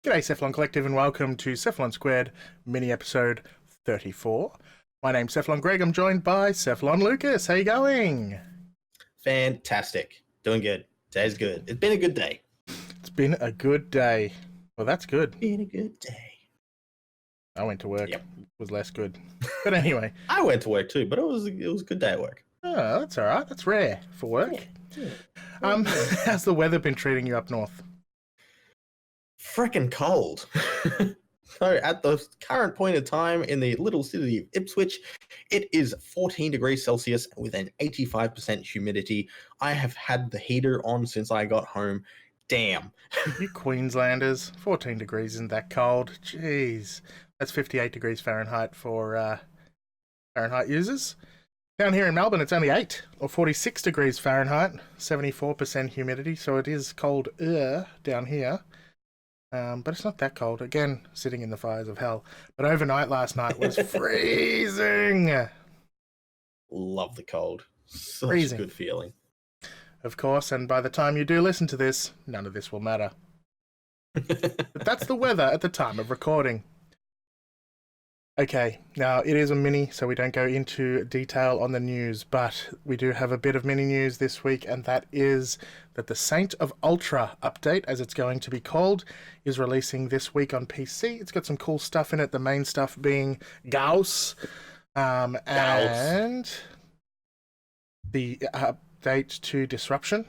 G'day Cephalon Collective and welcome to Cephalon Squared mini episode 34. My name's Cephalon Greg, I'm joined by Cephalon Lucas. How you going? Fantastic. Doing good. Today's good. It's been a good day. It's been a good day. Well, that's good. Been a good day. I went to work. Yep. It was less good. But anyway. I went to work too, but it was a good day at work. Oh, that's alright. That's rare for work. Yeah. How's the weather been treating you up north? Freaking cold. So at the current point in time in the little city of Ipswich, it is 14 degrees Celsius with an 85% humidity. I have had the heater on since I got home. Damn. You Queenslanders, 14 degrees isn't that cold. Jeez. That's 58 degrees Fahrenheit for Fahrenheit users. Down here in Melbourne, it's only 8 or 46 degrees Fahrenheit, 74% humidity, so it is cold down here. But it's not that cold. Again, sitting in the fires of hell. But overnight last night was freezing. Love the cold. Such Freezing. a good feeling. Of course, and by the time you do listen to this, none of this will matter. But that's the weather at the time of recording. Okay, now it is a mini, so we don't go into detail on the news, but we do have a bit of mini news this week, and that is that the Saint of Ultra update, as it's going to be called, is releasing this week on PC. It's got some cool stuff in it, the main stuff being Gauss, and the update to Disruption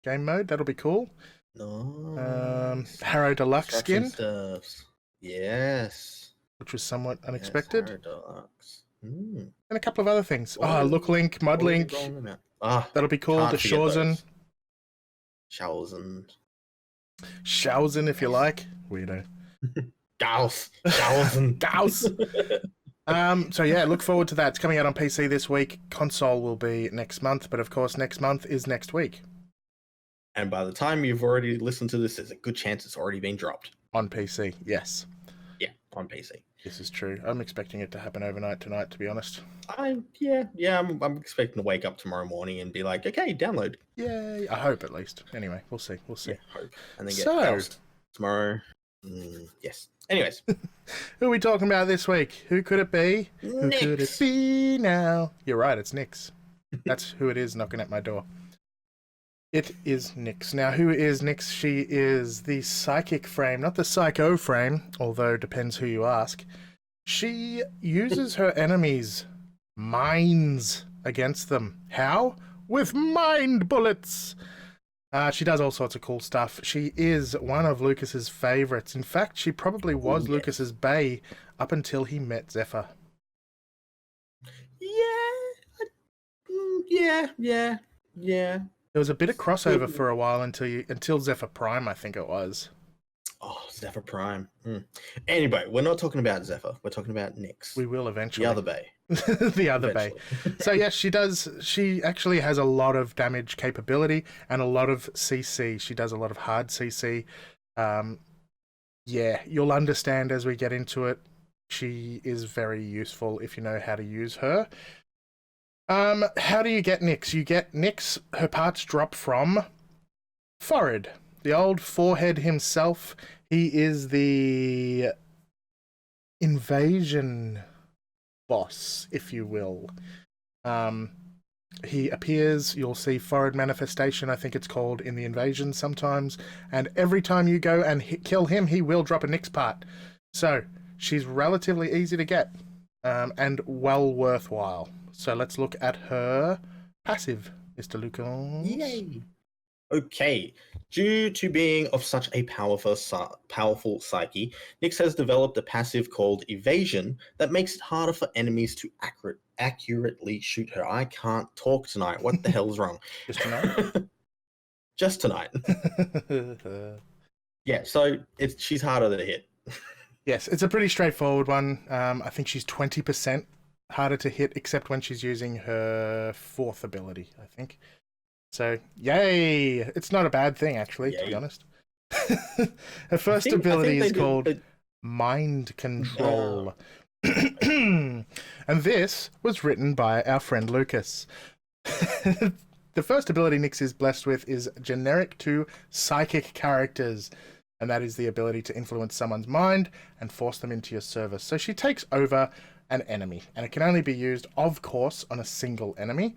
game mode. That'll be cool. Nice. Harrow Deluxe skin, Stuffs. Yes. which was somewhat unexpected. Yes, Deluxe. And a couple of other things. Look Link, Mud Link. That'll be cool. The Shawzen. Shawzen, if you like. Weirdo. Gauss. Shawzen. Gauss. So yeah, look forward to that. It's coming out on PC this week. Console will be next month, but of course next month is next week. And by the time you've already listened to this, there's a good chance it's already been dropped. On PC, yes. Yeah, on PC. This is true. I'm expecting it to happen overnight tonight, to be honest. I'm expecting to wake up tomorrow morning and be like, okay, download. Yay. I hope, at least. Anyway, we'll see. Yeah, hope. And then get Gauss tomorrow. Yes. Anyways. Who are we talking about this week? Who could it be? Who could it be now? You're right, it's Nyx. That's who it is knocking at my door. It is Nyx. Now, who is Nyx? She is the psychic frame, not the psycho frame, although depends who you ask. She uses her enemies' minds against them. How? With mind bullets! She does all sorts of cool stuff. She is one of Lucas's favorites. In fact, she probably was Lucas's bae up until he met Zephyr. Yeah. There was a bit of crossover for a while until Zephyr Prime, I think it was. Oh, Zephyr Prime. Anyway, we're not talking about Zephyr. We're talking about Nyx. We will eventually. The other bae. The other bae. So yes, she does. She actually has a lot of damage capability and a lot of CC. She does a lot of hard CC. Yeah, you'll understand as we get into it. She is very useful if you know how to use her. How do you get Nyx? You get Nyx, her parts drop from Forehead, the old forehead himself. He is the invasion boss, if you will. He appears, you'll see Forehead manifestation, I think it's called, in the invasion sometimes, and every time you go and kill him, he will drop a Nyx part. So, she's relatively easy to get, and well worthwhile. So let's look at her passive, Mr. Lucas. Yay! Okay. Due to being of such a powerful psyche, Nyx has developed a passive called Evasion that makes it harder for enemies to accurately shoot her. I can't talk tonight. What the hell's wrong? Just tonight? Just tonight. Yeah, so she's harder to hit. Yes, it's a pretty straightforward one. I think she's 20% harder to hit, except when she's using her fourth ability, I think. So, yay! It's not a bad thing, actually, to be honest. Her first ability is called Mind Control. And this was written by our friend Lucas. The first ability Nyx is blessed with is generic to psychic characters. and that is the ability to influence someone's mind and force them into your service. So she takes over an enemy, and it can only be used, of course, on a single enemy.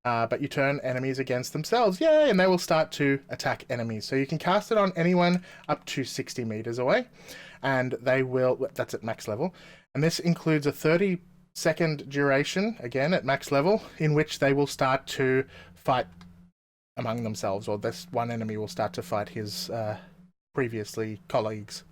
But you turn enemies against themselves, yay, and they will start to attack enemies. So you can cast it on anyone up to 60 meters away, and they will, that's at max level. And this includes a 30-second duration, again at max level, in which they will start to fight among themselves, or this one enemy will start to fight his previous colleagues.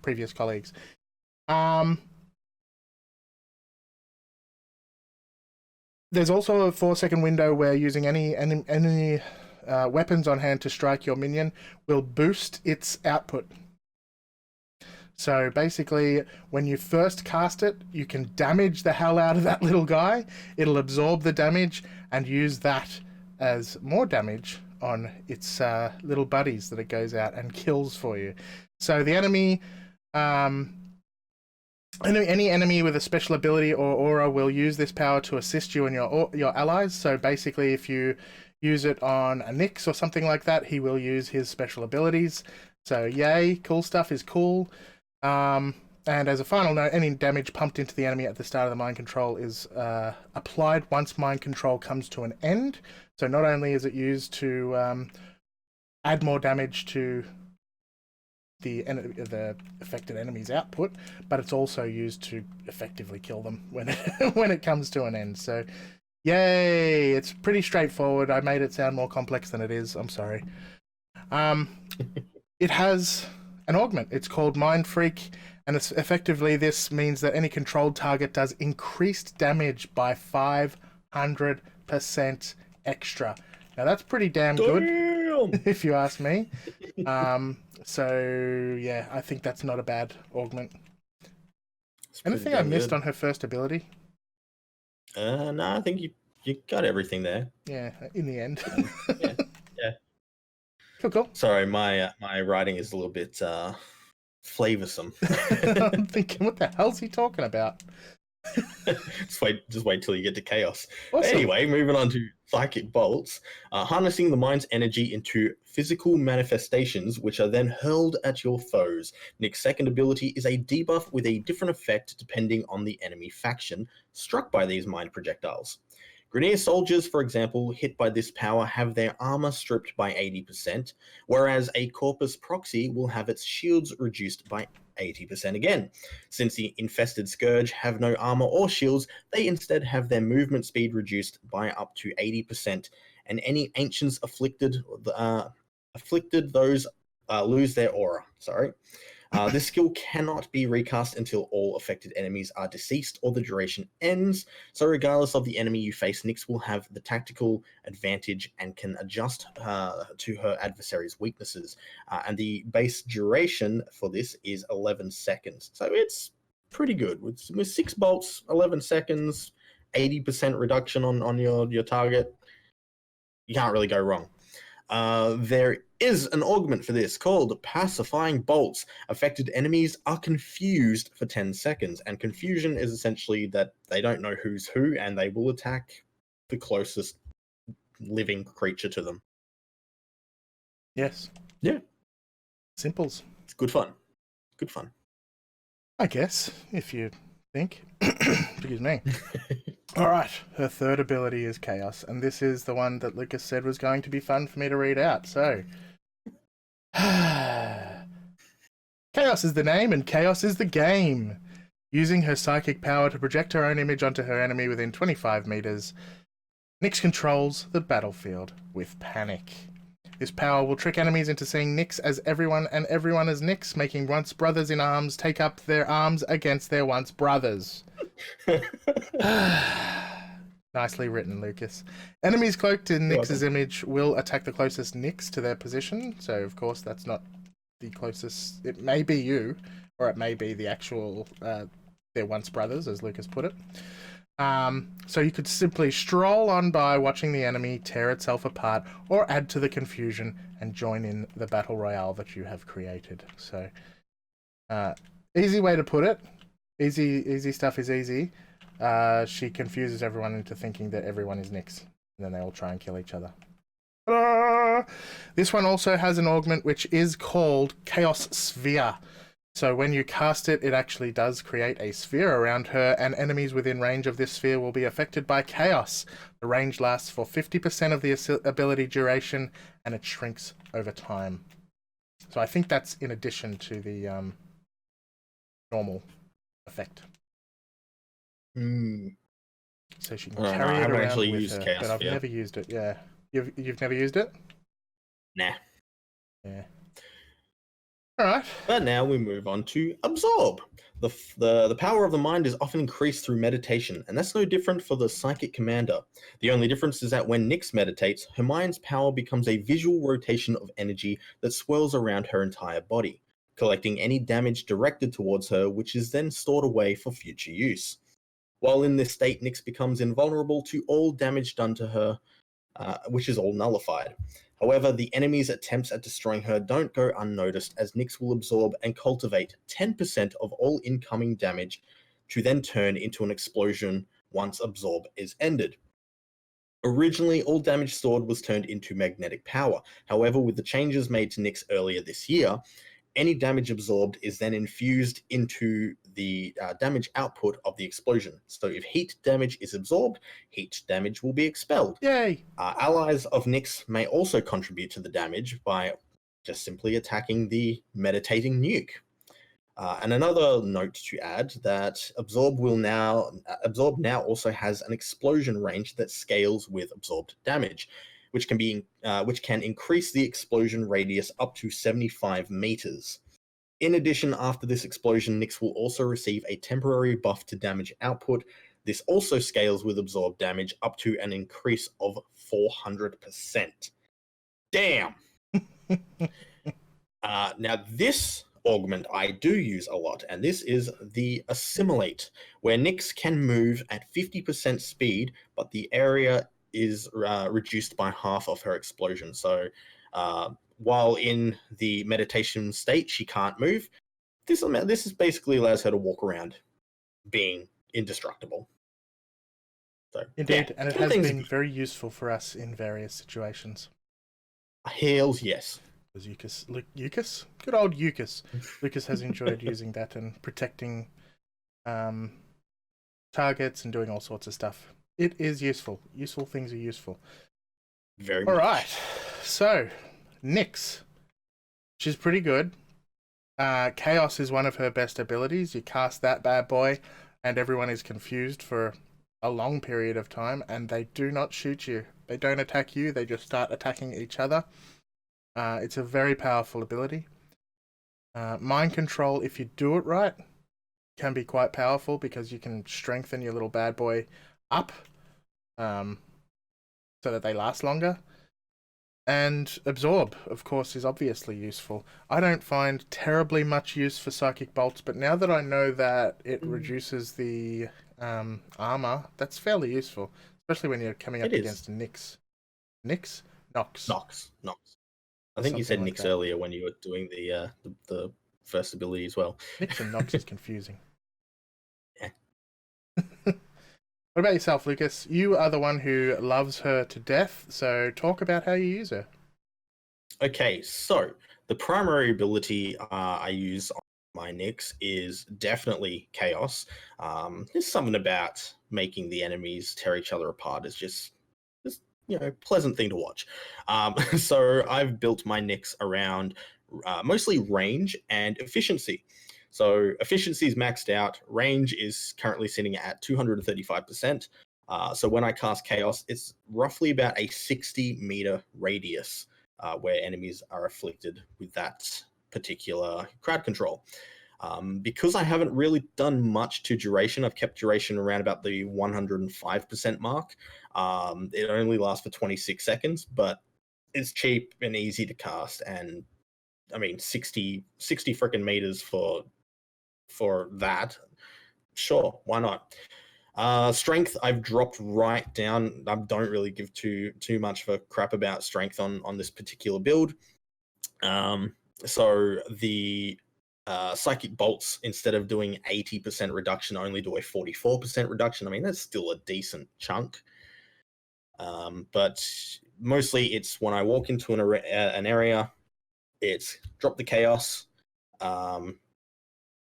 There's also a 4-second window where using any weapons on hand to strike your minion will boost its output. So basically, when you first cast it, you can damage the hell out of that little guy. It'll absorb the damage and use that as more damage on its little buddies that it goes out and kills for you. So the enemy... any enemy with a special ability or aura will use this power to assist you and your allies. So basically, if you use it on a Nyx or something like that, he will use his special abilities. So yay, cool stuff is cool. And as a final note, any damage pumped into the enemy at the start of the mind control is applied once mind control comes to an end. So not only is it used to add more damage to the affected enemy's output, but it's also used to effectively kill them when it comes to an end. So yay, it's pretty straightforward. I made it sound more complex than it is, I'm sorry. It has an augment, it's called Mind Freak, and it's effectively, this means that any controlled target does increased damage by 500% extra. Now that's pretty damn good, if you ask me. So yeah, I think that's not a bad augment. Anything I missed on her first ability? No, I think you got everything there. Yeah, in the end. Yeah. Cool. Sorry, my writing is a little bit flavorsome. I'm thinking, what the hell's he talking about? just wait till you get to chaos. Awesome. Anyway, moving on to psychic bolts, harnessing the mind's energy into physical manifestations, which are then hurled at your foes. Nick's second ability is a debuff with a different effect depending on the enemy faction struck by these mind projectiles. Grineer soldiers, for example, hit by this power have their armor stripped by 80%, whereas a Corpus proxy will have its shields reduced by 80% again. Since the infested Scourge have no armor or shields, they instead have their movement speed reduced by up to 80%, and any ancients afflicted those lose their aura. This skill cannot be recast until all affected enemies are deceased or the duration ends. So regardless of the enemy you face, Nyx will have the tactical advantage and can adjust to her adversary's weaknesses. And the base duration for this is 11 seconds. So it's pretty good. With 6 bolts, 11 seconds, 80% reduction on your target. You can't really go wrong. There is an augment for this called Pacifying Bolts. Affected enemies are confused for 10 seconds, and confusion is essentially that they don't know who's who, and they will attack the closest living creature to them. Yes. Yeah. Simples. It's good fun. Good fun. I guess, if you think. Excuse me. All right, her third ability is Chaos, and this is the one that Lucas said was going to be fun for me to read out, so... Chaos is the name, and Chaos is the game. Using her psychic power to project her own image onto her enemy within 25 meters, Nyx controls the battlefield with panic. This power will trick enemies into seeing Nyx as everyone and everyone as Nyx, making once brothers in arms take up their arms against their once brothers. Nicely written, Lucas. Enemies cloaked in Nyx's image will attack the closest Nyx to their position. So, of course, that's not the closest. It may be you, or it may be the actual, their once brothers, as Lucas put it. So you could simply stroll on by watching the enemy tear itself apart, or add to the confusion and join in the battle royale that you have created. So, easy way to put it. Easy stuff is easy. She confuses everyone into thinking that everyone is Nyx, and then they all try and kill each other. Ta-da! This one also has an augment which is called Chaos Sphere. So when you cast it, it actually does create a sphere around her, and enemies within range of this sphere will be affected by chaos. The range lasts for 50% of the ability duration, and it shrinks over time. So I think that's in addition to the normal effect. So she can carry it around with her, but I've never used it. Yeah, you've never used it? Nah. Yeah. All right. But now we move on to absorb. The power of the mind is often increased through meditation, and that's no different for the psychic commander. The only difference is that when Nyx meditates, her mind's power becomes a visual rotation of energy that swirls around her entire body, collecting any damage directed towards her, which is then stored away for future use. While in this state, Nyx becomes invulnerable to all damage done to her, which is all nullified. However, the enemy's attempts at destroying her don't go unnoticed, as Nyx will absorb and cultivate 10% of all incoming damage to then turn into an explosion once absorb is ended. Originally, all damage stored was turned into magnetic power. However, with the changes made to Nyx earlier this year, any damage absorbed is then infused into the damage output of the explosion. So if heat damage is absorbed, heat damage will be expelled. Yay! Allies of Nyx may also contribute to the damage by just simply attacking the meditating nuke. And another note to add that Absorb now also has an explosion range that scales with absorbed damage, which can increase the explosion radius up to 75 meters. In addition, after this explosion, Nyx will also receive a temporary buff to damage output. This also scales with absorbed damage up to an increase of 400%. Damn! Now, this augment I do use a lot, and this is the Assimilate, where Nyx can move at 50% speed, but the area is reduced by half of her explosion. So while in the meditation state, she can't move. This is basically allows her to walk around being indestructible. So, Indeed, yeah, and it has been very useful for us in various situations. Hells yes. Lucas? Good old Lucas. Lucas has enjoyed using that and protecting targets and doing all sorts of stuff. It is useful. Useful things are useful. Very all much. Right. So, Nyx. She's pretty good. Chaos is one of her best abilities. You cast that bad boy, and everyone is confused for a long period of time, and they do not shoot you. They don't attack you, they just start attacking each other. It's a very powerful ability. Mind control, if you do it right, can be quite powerful because you can strengthen your little bad boy up so that they last longer. And absorb, of course, is obviously useful. I don't find terribly much use for psychic bolts, but now that I know that it reduces the armor, that's fairly useful, especially when you're coming up against Nyx. Nyx? Nox. I think you said like Nyx earlier when you were doing the first ability as well. Nyx and Nox is confusing. Yeah. What about yourself, Lucas? You are the one who loves her to death, so talk about how you use her. Okay, so the primary ability I use on my Nyx is definitely Chaos. There's something about making the enemies tear each other apart is just pleasant thing to watch. So I've built my Nyx around mostly range and efficiency. So efficiency is maxed out. Range is currently sitting at 235%. So when I cast Chaos, it's roughly about a 60-meter radius where enemies are afflicted with that particular crowd control. Because I haven't really done much to duration, I've kept duration around about the 105% mark. It only lasts for 26 seconds, but it's cheap and easy to cast. And I mean, 60 freaking meters for that. Sure, why not? Strength, I've dropped right down. I don't really give too much of a crap about strength on this particular build. So the psychic bolts, instead of doing 80% reduction, only do a 44% reduction. I mean, that's still a decent chunk. But mostly it's when I walk into an area, it's drop the chaos, kind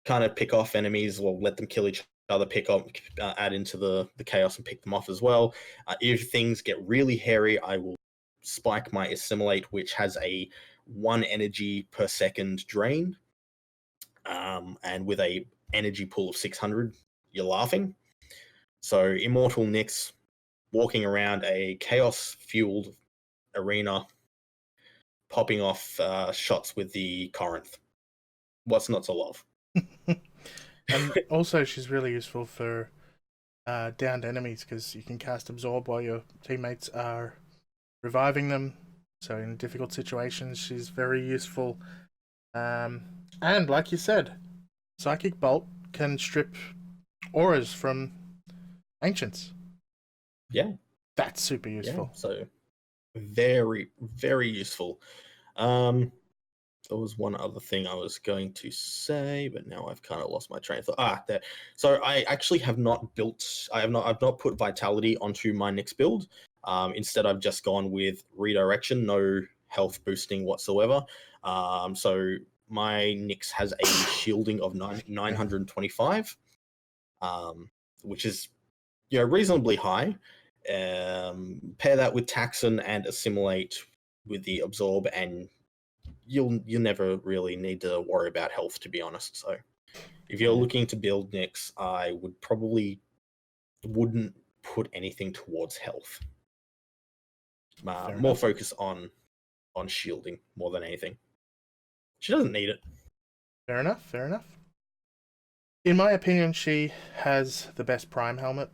of pick off enemies or let them kill each other, pick up, add into the chaos and pick them off as well. If things get really hairy, I will spike my Assimilate, which has a 1 energy per second drain. And with a energy pool of 600, you're laughing. So Immortal Nyx walking around a chaos-fueled arena, popping off shots with the Corinth. What's not to love? And also, she's really useful for downed enemies because you can cast Absorb while your teammates are reviving them. So in difficult situations, she's very useful. And like you said, Psychic Bolt can strip auras from Ancients. Yeah. That's super useful. Yeah, so very, very useful. There was one other thing I was going to say, but now I've kind of lost my train of thought. There. So I actually have not built. I've not put Vitality onto my Nyx build. Instead, I've just gone with Redirection, no health boosting whatsoever. So my Nyx has a shielding of 925, which is reasonably high. Pair that with Taxon and Assimilate with the Absorb, and you'll never really need to worry about health, to be honest. So if you're looking to build Nyx, I wouldn't put anything towards health. More focus on shielding more than anything. She doesn't need it. Fair enough. In my opinion, she has the best Prime helmet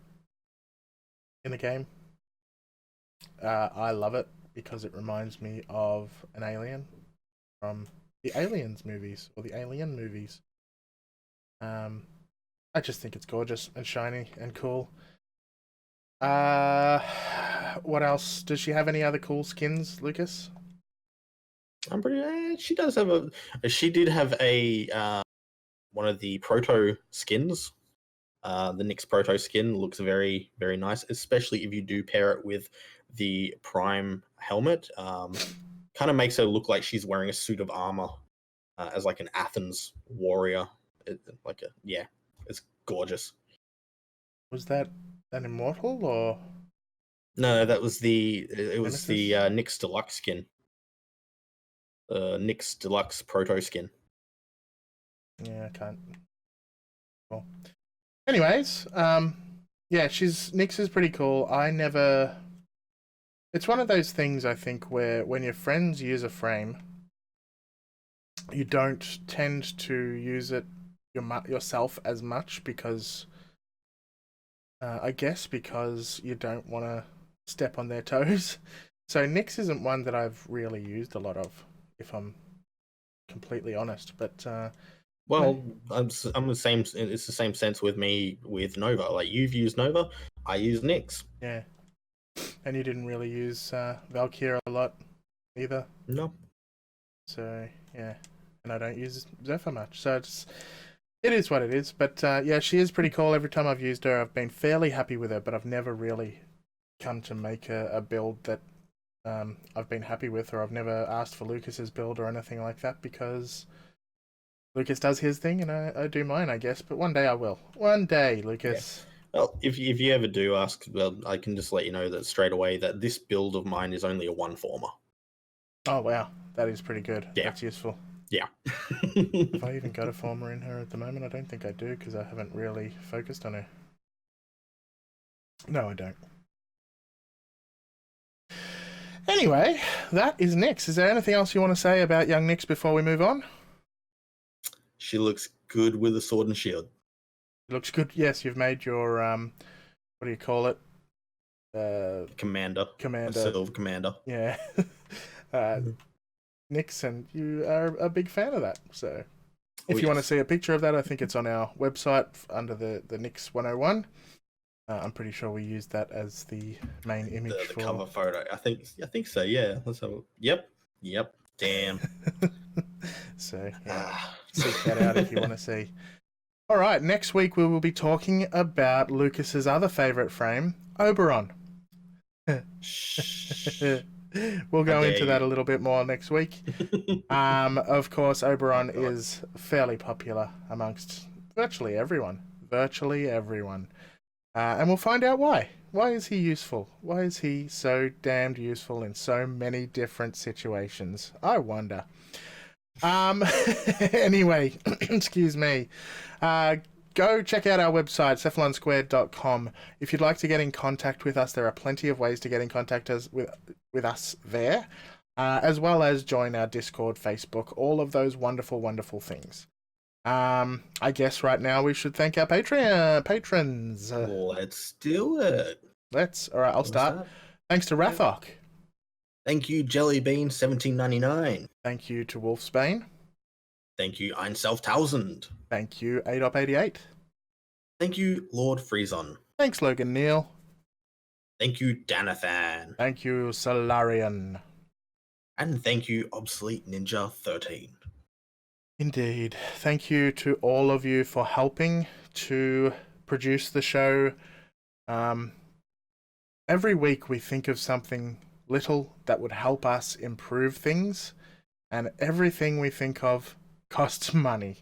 in the game. I love it because it reminds me of an alien from the Aliens movies, or the Alien movies. I just think it's gorgeous and shiny and cool. What else? Does she have any other cool skins, Lucas? I'm pretty. She does have She did have a one of the proto skins. The Nyx proto skin looks very, very nice, especially if you do pair it with the Prime helmet. Kind of makes her look like she's wearing a suit of armor, as like an Athens warrior. It's gorgeous. Was that an Immortal or? No, that was it was the Nyx Deluxe skin. Nyx Deluxe proto skin. Yeah, I can't. Cool. Anyways, yeah, Nyx is pretty cool. It's one of those things, I think, where when your friends use a frame, you don't tend to use it yourself as much because, I guess, because you don't want to step on their toes. So Nyx isn't one that I've really used a lot of, if I'm completely honest. But well, I'm the same. It's the same sense with me with Nova. Like, you've used Nova, I use Nyx. Yeah. And you didn't really use Valkyria a lot either. No. So yeah, and I don't use Zephyr much. So it is what it is. But yeah, she is pretty cool. Every time I've used her, I've been fairly happy with her. But I've never really come to make a build that I've been happy with, or I've never asked for Lucas's build or anything like that, because Lucas does his thing and I do mine, I guess. But one day I will. One day, Lucas. Yeah. Well, if you ever do ask, well, I can just let you know that straight away that this build of mine is only a 1-former. Oh wow, that is pretty good. Yeah. That's useful. Yeah. Have I even got a former in her at the moment? I don't think I do, because I haven't really focused on her. No, I don't. Anyway, that is Nyx. Is there anything else you want to say about young Nyx before we move on? She looks good with a sword and shield. It looks good. Yes, you've made your what do you call it? Commander. Silver Commander. Yeah. Nyx, and you are a big fan of that. So if you want to see a picture of that, I think it's on our website under the Nyx 101. I'm pretty sure we used that as the main image the cover photo. I think so. Yeah. Let's have a. Yep. Damn. So yeah, seek that out if you want to see. All right. Next week we will be talking about Lucas's other favorite frame, Oberon. We'll go dare into that you. a little bit more next week. Of course, Oberon Oh, God. is fairly popular amongst virtually everyone. Virtually everyone. And we'll find out why. Why is he useful? Why is he so damned useful in so many different situations? I wonder. Anyway, excuse me. Go check out our website, cephalonsquared.com. If you'd like to get in contact with us, there are plenty of ways to get in contact with us there, as well as join our Discord, Facebook, all of those wonderful, wonderful things. I guess right now we should thank our patrons. Let's do it. All right, I'll What's start. that? Thanks to Rathok. Thank you, Jellybean 1799. Thank you to Wolfsbane. Thank you, Einself 1000. Thank you, ADOP88. Thank you, Lord Frieson. Thanks, Logan Neal. Thank you, Danathan. Thank you, Solarian. And thank you, Obsolete Ninja 13. Indeed. Thank you to all of you for helping to produce the show. Every week we think of something little that would help us improve things, and everything we think of costs money.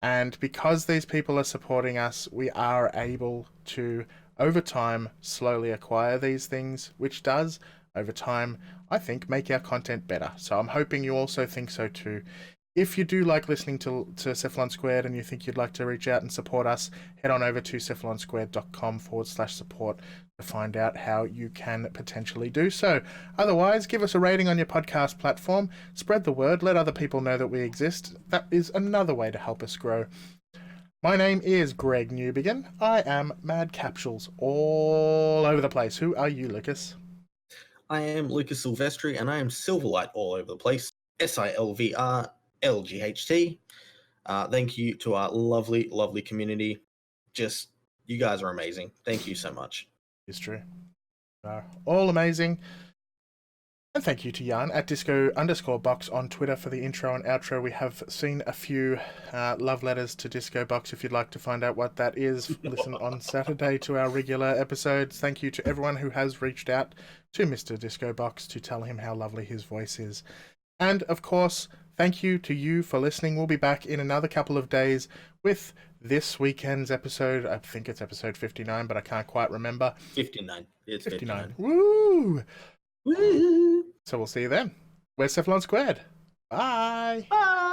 And because these people are supporting us, we are able to, over time, slowly acquire these things, which does, over time, I think, make our content better. So I'm hoping you also think so too. If you do like listening to Cephalon Squared and you think you'd like to reach out and support us, head on over to cephalonsquared.com/support to find out how you can potentially do so. Otherwise, give us a rating on your podcast platform, spread the word, let other people know that we exist. That is another way to help us grow. My name is Greg Newbegin. I am Mad Capsules all over the place. Who are you, Lucas? I am Lucas Silvestri, and I am Silverlight all over the place. SILVRLGHT. Thank you to our lovely, lovely community. Just, you guys are amazing. Thank you so much. It's true. All amazing. And thank you to Jan at disco_box on Twitter for the intro and outro. We have seen a few love letters to Disco Box. If you'd like to find out what that is, listen on Saturday to our regular episodes. Thank you to everyone who has reached out to Mr. Disco Box to tell him how lovely his voice is. And of course, thank you to you for listening. We'll be back in another couple of days with this weekend's episode. I think it's episode 59, but I can't quite remember. 59. It's 59. Woo! Woo! So we'll see you then. We're Cephalon Squared. Bye! Bye!